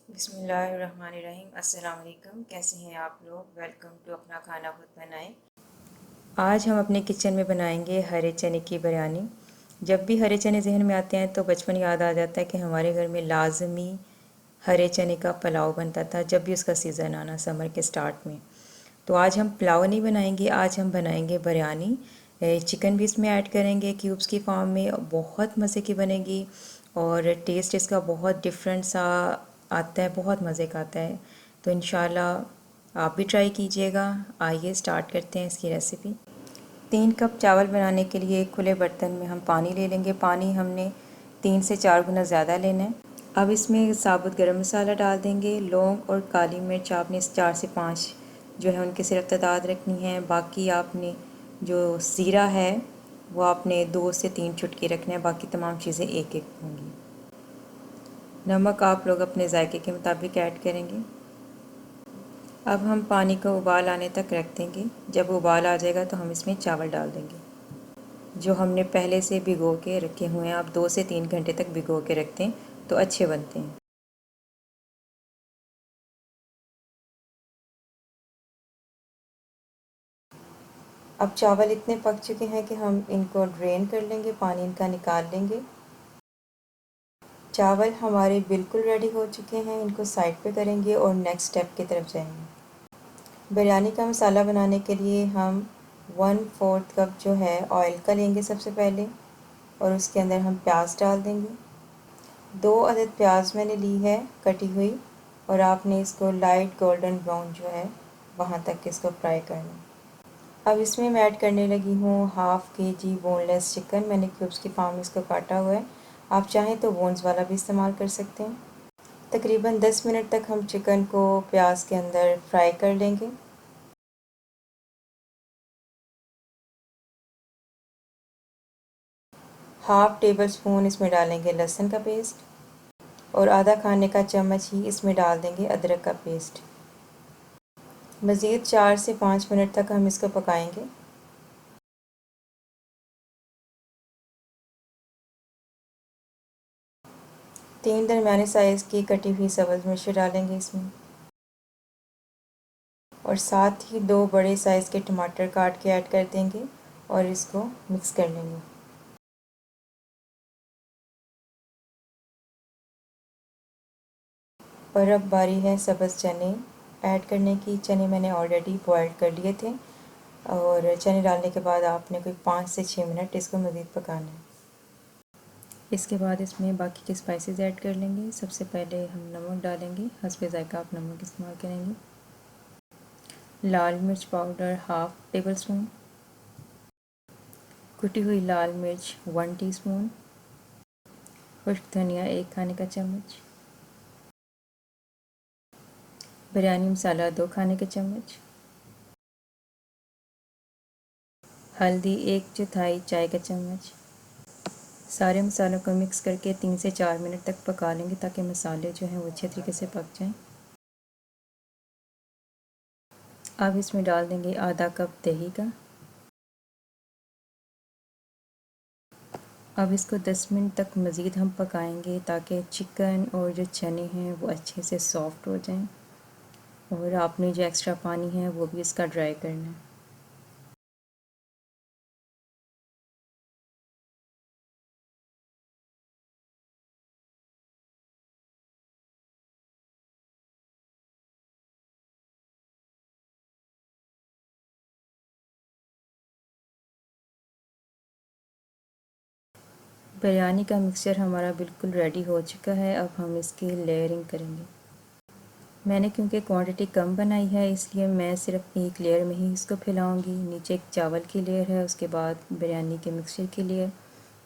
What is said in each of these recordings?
बिस्मिल्लाहिर्रहमानिर्रहीम। अस्सलाम वालेकुम। कैसे हैं आप लोग? वेलकम टू अपना खाना खुद बनाएं। आज हम अपने किचन में बनाएंगे हरे चने की बिरयानी। जब भी हरे चने जहन में आते हैं तो बचपन याद आ जाता है कि हमारे घर में लाजमी हरे चने का पुलाव बनता था जब भी उसका सीज़न आना, समर के स्टार्ट में। तो आज हम पुलाव नहीं बनाएंगे, आज हम बनाएंगे बिरयानी। चिकन भी इसमें ऐड करेंगे क्यूब्स की फॉर्म में, बहुत मज़े की बनेगी और टेस्ट इसका बहुत डिफरेंट सा आता है, बहुत मज़े का आता है। तो इंशाल्लाह आप भी ट्राई कीजिएगा। आइए स्टार्ट करते हैं इसकी रेसिपी। 3 कप चावल बनाने के लिए एक खुले बर्तन में हम पानी ले लेंगे। पानी हमने 3 से 4 गुना ज़्यादा लेना है। अब इसमें साबुत गरम मसाला डाल देंगे। लौंग और काली मिर्च आपने 4 से 5 जो है उनकी सिर्फ तादाद रखनी है। बाकी आपने जो ज़ीरा है वो आपने 2 से 3 चुटकी रखना है। बाकी तमाम चीज़ें एक एक होंगी। नमक आप लोग अपने जायके के मुताबिक ऐड करेंगे। अब हम पानी को उबाल आने तक रख देंगे। जब उबाल आ जाएगा तो हम इसमें चावल डाल देंगे जो हमने पहले से भिगो के रखे हुए हैं। आप 2 से 3 घंटे तक भिगो के रखते हैं तो अच्छे बनते हैं। अब चावल इतने पक चुके हैं कि हम इनको ड्रेन कर लेंगे, पानी इनका निकाल लेंगे। चावल हमारे बिल्कुल रेडी हो चुके हैं। इनको साइड पे करेंगे और नेक्स्ट स्टेप की तरफ जाएंगे। बिरयानी का मसाला बनाने के लिए हम 1/4 कप जो है ऑयल का लेंगे सबसे पहले, और उसके अंदर हम प्याज डाल देंगे। 2 अदद प्याज मैंने ली है कटी हुई, और आपने इसको लाइट गोल्डन ब्राउन जो है वहाँ तक इसको फ्राई करना। अब इसमें मैं ऐड करने लगी हूँ ½ kg बोनलेस चिकन। मैंने क्यूब्स की फॉर्म में इसको काटा हुआ है। आप चाहें तो बोन्स वाला भी इस्तेमाल कर सकते हैं। तकरीबन 10 मिनट तक हम चिकन को प्याज के अंदर फ्राई कर लेंगे। ½ टेबल स्पून इसमें डालेंगे लहसुन का पेस्ट, और आधा खाने का चम्मच ही इसमें डाल देंगे अदरक का पेस्ट। मज़ीद 4 से 5 मिनट तक हम इसको पकाएंगे। 3 दरमियाने साइज़ की कटी हुई सब्ज़ मिर्च डालेंगे इसमें, और साथ ही 2 बड़े साइज़ के टमाटर काट के ऐड कर देंगे और इसको मिक्स कर लेंगे। और अब बारी है सब्ज़ चने ऐड करने की। चने मैंने ऑलरेडी बॉयल कर लिए थे, और चने डालने के बाद आपने कोई 5 से 6 मिनट इसको मज़ीद पकाना है। इसके बाद इसमें बाकी के स्पाइसेस ऐड कर लेंगे। सबसे पहले हम नमक डालेंगे, हस्बे ज़ायका आप नमक इस्तेमाल करेंगे। लाल मिर्च पाउडर ½ टेबल स्पून, कुटी हुई लाल मिर्च 1 टीस्पून, खुश्क धनिया 1 खाने का चम्मच, बिरयानी मसाला 2 खाने के चम्मच, हल्दी 1/4 चाय का चम्मच। सारे मसालों को मिक्स करके 3 से 4 मिनट तक पका लेंगे ताकि मसाले जो हैं वो अच्छे तरीके से पक जाएं। अब इसमें डाल देंगे आधा कप दही का। अब इसको 10 मिनट तक मज़ीद हम पकाएंगे ताकि चिकन और जो चने हैं वो अच्छे से सॉफ़्ट हो जाएं, और आपने जो एक्स्ट्रा पानी है वो भी इसका ड्राई करना है। बिरयानी का मिक्सचर हमारा बिल्कुल रेडी हो चुका है। अब हम इसकी लेयरिंग करेंगे। मैंने क्योंकि क्वांटिटी कम बनाई है इसलिए मैं सिर्फ एक लेयर में ही इसको फैलाऊंगी। नीचे एक चावल की लेयर है, उसके बाद बिरयानी के मिक्सचर की लेयर,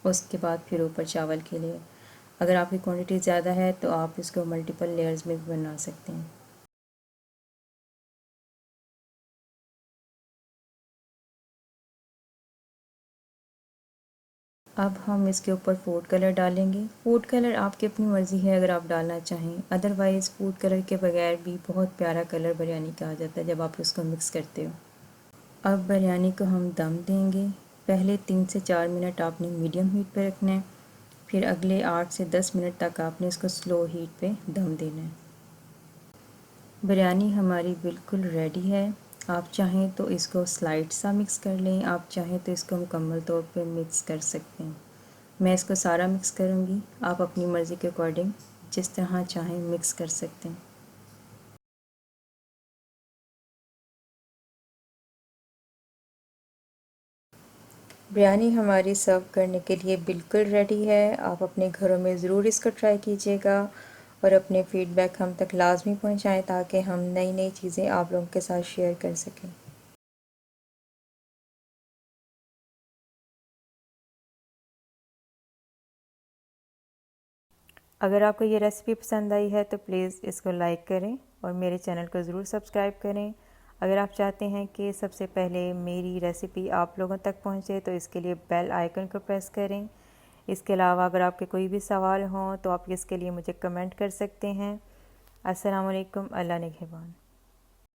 उसके बाद फिर ऊपर चावल की लेयर। अगर आपकी क्वांटिटी ज़्यादा है तो आप इसको मल्टीपल लेयर्स में भी बना सकते हैं। अब हम इसके ऊपर फूड कलर डालेंगे। फूड कलर आपकी अपनी मर्ज़ी है अगर आप डालना चाहें, अदरवाइज़ फूड कलर के बगैर भी बहुत प्यारा कलर बिरयानी का आ जाता है जब आप उसको मिक्स करते हो। अब बिरयानी को हम दम देंगे। पहले 3 से 4 मिनट आपने मीडियम हीट पे रखना है, फिर अगले 8 से 10 मिनट तक आपने इसको स्लो हीट पे दम देना है। बिरयानी हमारी बिल्कुल रेडी है। आप चाहें तो इसको स्लाइड सा मिक्स कर लें, आप चाहें तो इसको मुकम्मल तौर पे मिक्स कर सकते हैं। मैं इसको सारा मिक्स करूँगी, आप अपनी मर्ज़ी के अकॉर्डिंग जिस तरह चाहें मिक्स कर सकते हैं। बिरयानी हमारी सर्व करने के लिए बिल्कुल रेडी है। आप अपने घरों में ज़रूर इसको ट्राई कीजिएगा और अपने फ़ीडबैक हम तक लाजमी पहुंचाएं ताकि हम नई नई चीज़ें आप लोगों के साथ शेयर कर सकें। अगर आपको ये रेसिपी पसंद आई है तो प्लीज़ इसको लाइक करें और मेरे चैनल को ज़रूर सब्सक्राइब करें। अगर आप चाहते हैं कि सबसे पहले मेरी रेसिपी आप लोगों तक पहुंचे तो इसके लिए बेल आइकन को प्रेस करें। इसके अलावा अगर आपके कोई भी सवाल हों तो आप इसके लिए मुझे कमेंट कर सकते हैं। अस्सलाम वालेकुम, अल्लाह निगहबान।